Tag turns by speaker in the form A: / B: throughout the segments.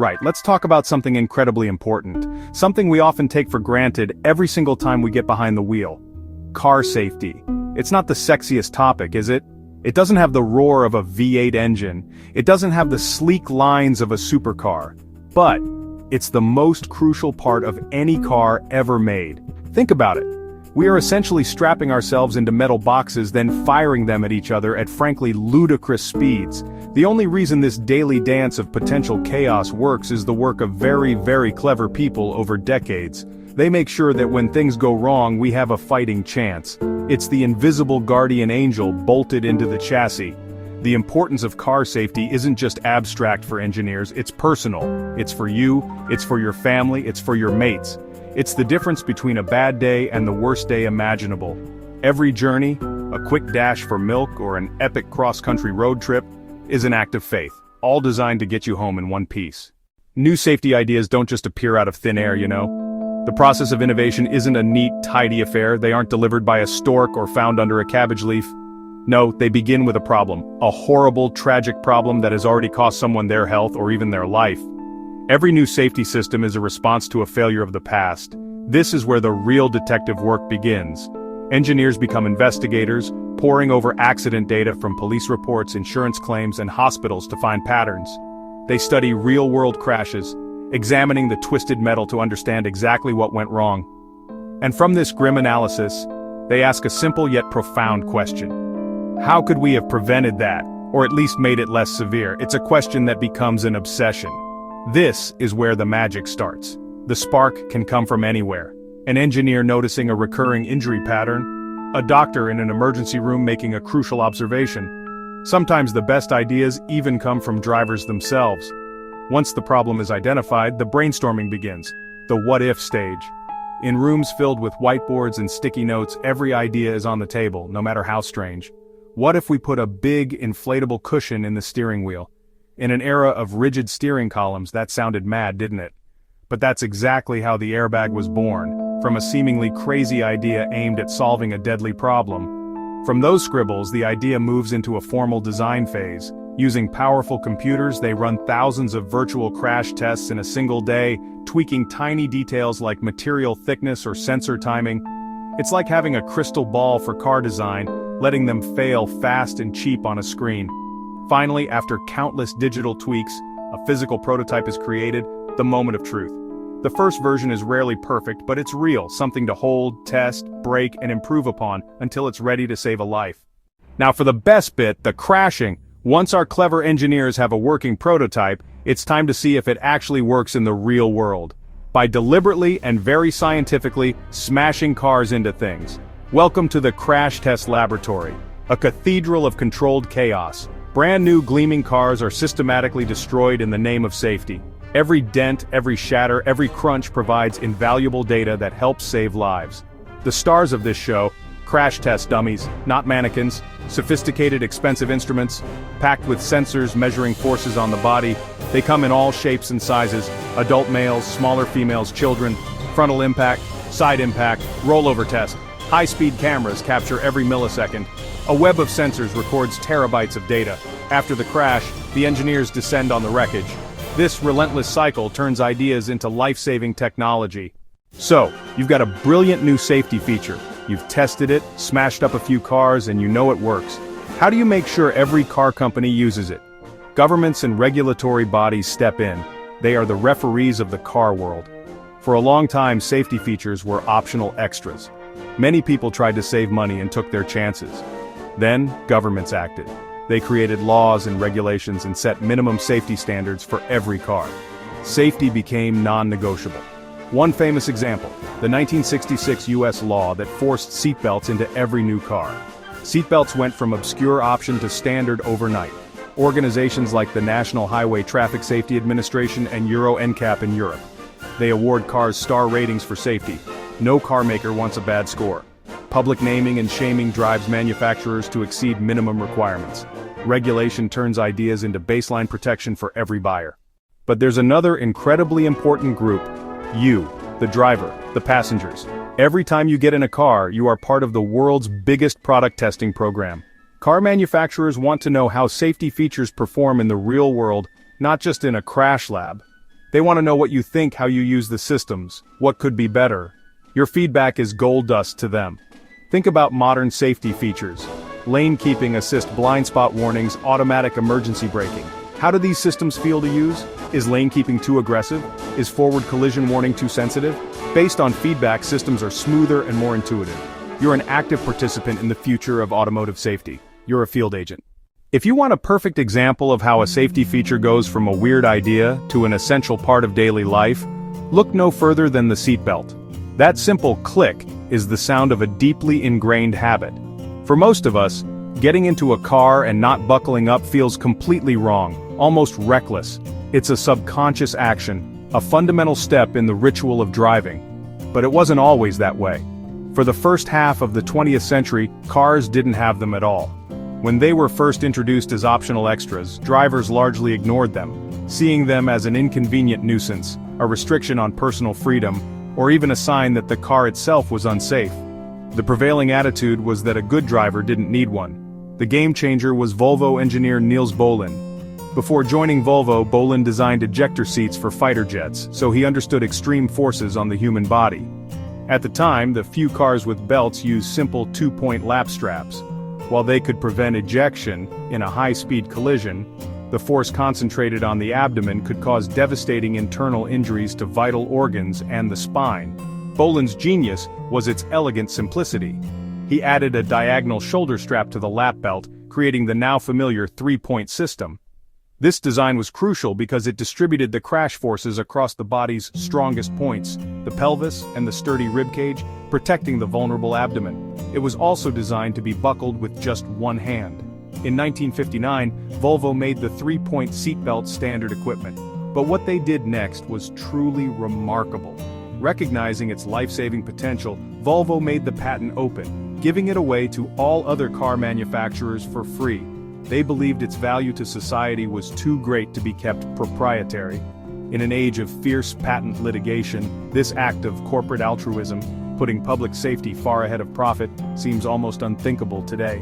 A: Right, let's talk about something incredibly important. Something we often take for granted every single time we get behind the wheel. Car safety. It's not the sexiest topic, is it? It doesn't have the roar of a V8 engine. It doesn't have the sleek lines of a supercar. But it's the most crucial part of any car ever made. Think about it. We are essentially strapping ourselves into metal boxes, then firing them at each other at frankly ludicrous speeds. The only reason this daily dance of potential chaos works is the work of very, very clever people over decades. They make sure that when things go wrong, we have a fighting chance. It's the invisible guardian angel bolted into the chassis. The importance of car safety isn't just abstract for engineers, it's personal. It's for you, it's for your family, it's for your mates. It's the difference between a bad day and the worst day imaginable. Every journey, a quick dash for milk or an epic cross-country road trip, is an act of faith, all designed to get you home in one piece. New safety ideas don't just appear out of thin air, you know? The process of innovation isn't a neat, tidy affair. They aren't delivered by a stork or found under a cabbage leaf. No, they begin with a problem, a horrible, tragic problem that has already cost someone their health or even their life. Every new safety system is a response to a failure of the past. This is where the real detective work begins. Engineers become investigators, poring over accident data from police reports, insurance claims, and hospitals to find patterns. They study real-world crashes, examining the twisted metal to understand exactly what went wrong. And from this grim analysis, they ask a simple yet profound question. How could we have prevented that, or at least made it less severe? It's a question that becomes an obsession. This is where the magic starts. The spark can come from anywhere. An engineer noticing a recurring injury pattern, a doctor in an emergency room making a crucial observation. Sometimes the best ideas even come from drivers themselves. Once the problem is identified, the brainstorming begins, the what-if stage. In rooms filled with whiteboards and sticky notes, every idea is on the table, no matter how strange. What if we put a big, inflatable cushion in the steering wheel? In an era of rigid steering columns, that sounded mad, didn't it? But that's exactly how the airbag was born, from a seemingly crazy idea aimed at solving a deadly problem. From those scribbles, the idea moves into a formal design phase. Using powerful computers, they run thousands of virtual crash tests in a single day, tweaking tiny details like material thickness or sensor timing. It's like having a crystal ball for car design, letting them fail fast and cheap on a screen. Finally, after countless digital tweaks, a physical prototype is created, the moment of truth. The first version is rarely perfect, but it's real, something to hold, test, break, and improve upon until it's ready to save a life. Now for the best bit, the crashing. Once our clever engineers have a working prototype, it's time to see if it actually works in the real world. By deliberately and very scientifically smashing cars into things. Welcome to the crash test laboratory, a cathedral of controlled chaos. Brand new gleaming cars are systematically destroyed in the name of safety. Every dent, every shatter, every crunch provides invaluable data that helps save lives. The stars of this show, crash test dummies, not mannequins, sophisticated expensive instruments, packed with sensors measuring forces on the body. They come in all shapes and sizes, adult males, smaller females, children, frontal impact, side impact, rollover test. High-speed cameras capture every millisecond. A web of sensors records terabytes of data. After the crash, the engineers descend on the wreckage. This relentless cycle turns ideas into life-saving technology. So, you've got a brilliant new safety feature. You've tested it, smashed up a few cars, and you know it works. How do you make sure every car company uses it? Governments and regulatory bodies step in. They are the referees of the car world. For a long time, safety features were optional extras. Many people tried to save money and took their chances. Then, governments acted. They created laws and regulations and set minimum safety standards for every car. Safety became non-negotiable. One famous example, the 1966 US law that forced seatbelts into every new car. Seatbelts went from obscure option to standard overnight. Organizations like the National Highway Traffic Safety Administration and Euro NCAP in Europe. They award cars star ratings for safety. No car maker wants a bad score. Public naming and shaming drives manufacturers to exceed minimum requirements. Regulation turns ideas into baseline protection for every buyer. But there's another incredibly important group. You, the driver, the passengers. Every time you get in a car, you are part of the world's biggest product testing program. Car manufacturers want to know how safety features perform in the real world, not just in a crash lab. They want to know what you think, how you use the systems, what could be better. Your feedback is gold dust to them. Think about modern safety features. Lane keeping assist, blind spot warnings, automatic emergency braking. How do these systems feel to use? Is lane keeping too aggressive? Is forward collision warning too sensitive? Based on feedback, systems are smoother and more intuitive. You're an active participant in the future of automotive safety. You're a field agent. If you want a perfect example of how a safety feature goes from a weird idea to an essential part of daily life, look no further than the seatbelt. That simple click is the sound of a deeply ingrained habit. For most of us, getting into a car and not buckling up feels completely wrong, almost reckless. It's a subconscious action, a fundamental step in the ritual of driving. But it wasn't always that way. For the first half of the 20th century, cars didn't have them at all. When they were first introduced as optional extras, drivers largely ignored them, seeing them as an inconvenient nuisance, a restriction on personal freedom, or even a sign that the car itself was unsafe. The prevailing attitude was that a good driver didn't need one. The game changer was Volvo engineer Niels Bohlin. Before joining Volvo, Bohlin designed ejector seats for fighter jets, so he understood extreme forces on the human body. At the time, the few cars with belts used simple two-point lap straps. While they could prevent ejection in a high-speed collision, the force concentrated on the abdomen could cause devastating internal injuries to vital organs and the spine. Bohlin's genius was its elegant simplicity. He added a diagonal shoulder strap to the lap belt, creating the now familiar three-point system. This design was crucial because it distributed the crash forces across the body's strongest points, the pelvis and the sturdy ribcage, protecting the vulnerable abdomen. It was also designed to be buckled with just one hand. In 1959, Volvo made the three-point seatbelt standard equipment. But what they did next was truly remarkable. Recognizing its life-saving potential, Volvo made the patent open, giving it away to all other car manufacturers for free. They believed its value to society was too great to be kept proprietary. In an age of fierce patent litigation, this act of corporate altruism, putting public safety far ahead of profit, seems almost unthinkable today.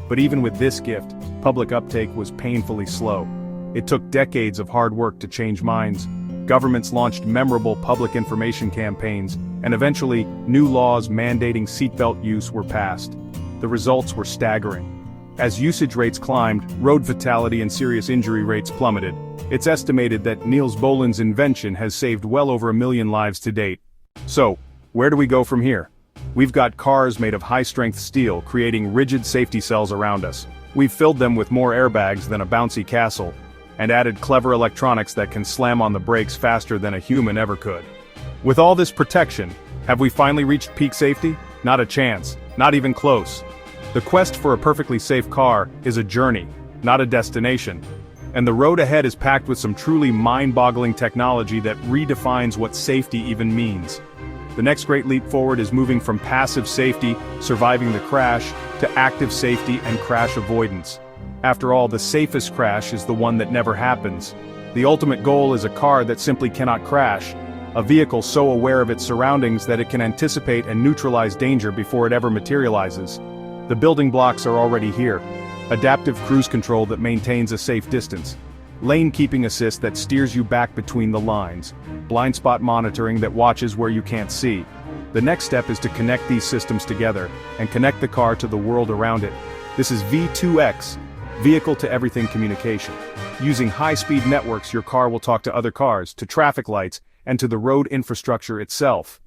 A: But even with this gift, public uptake was painfully slow. It took decades of hard work to change minds. Governments launched memorable public information campaigns, and eventually, new laws mandating seatbelt use were passed. The results were staggering. As usage rates climbed, road fatality and serious injury rates plummeted. It's estimated that Niels Bohlin's invention has saved well over 1 million lives to date. So, where do we go from here? We've got cars made of high-strength steel creating rigid safety cells around us. We've filled them with more airbags than a bouncy castle, and added clever electronics that can slam on the brakes faster than a human ever could. With all this protection, have we finally reached peak safety? Not a chance, not even close. The quest for a perfectly safe car is a journey, not a destination. And the road ahead is packed with some truly mind-boggling technology that redefines what safety even means. The next great leap forward is moving from passive safety, surviving the crash, to active safety and crash avoidance. After all, the safest crash is the one that never happens. The ultimate goal is a car that simply cannot crash, a vehicle so aware of its surroundings that it can anticipate and neutralize danger before it ever materializes. The building blocks are already here. Adaptive cruise control that maintains a safe distance. Lane keeping assist that steers you back between the lines. Blind spot monitoring that watches where you can't see. The next step is to connect these systems together and connect the car to the world around it. This is V2X, vehicle-to-everything communication. Using high-speed networks, your car will talk to other cars, to traffic lights, and to the road infrastructure itself.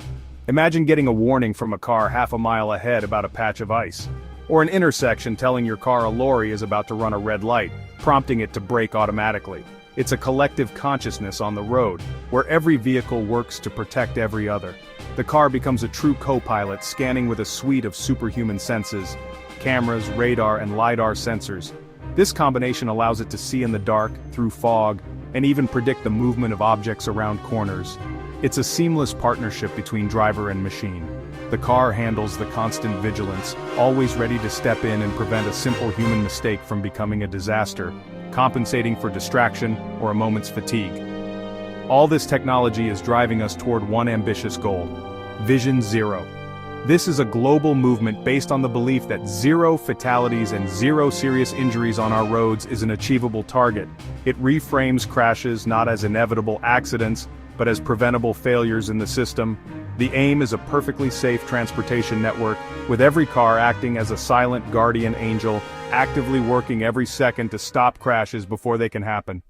A: Imagine getting a warning from a car half a mile ahead about a patch of ice. Or an intersection telling your car a lorry is about to run a red light, prompting it to brake automatically. It's a collective consciousness on the road, where every vehicle works to protect every other. The car becomes a true co-pilot, scanning with a suite of superhuman senses, cameras, radar, and LiDAR sensors. This combination allows it to see in the dark, through fog, and even predict the movement of objects around corners. It's a seamless partnership between driver and machine. The car handles the constant vigilance, always ready to step in and prevent a simple human mistake from becoming a disaster, compensating for distraction or a moment's fatigue. All this technology is driving us toward one ambitious goal: Vision Zero. This is a global movement based on the belief that zero fatalities and zero serious injuries on our roads is an achievable target. It reframes crashes not as inevitable accidents, but as preventable failures in the system. The aim is a perfectly safe transportation network, with every car acting as a silent guardian angel, actively working every second to stop crashes before they can happen.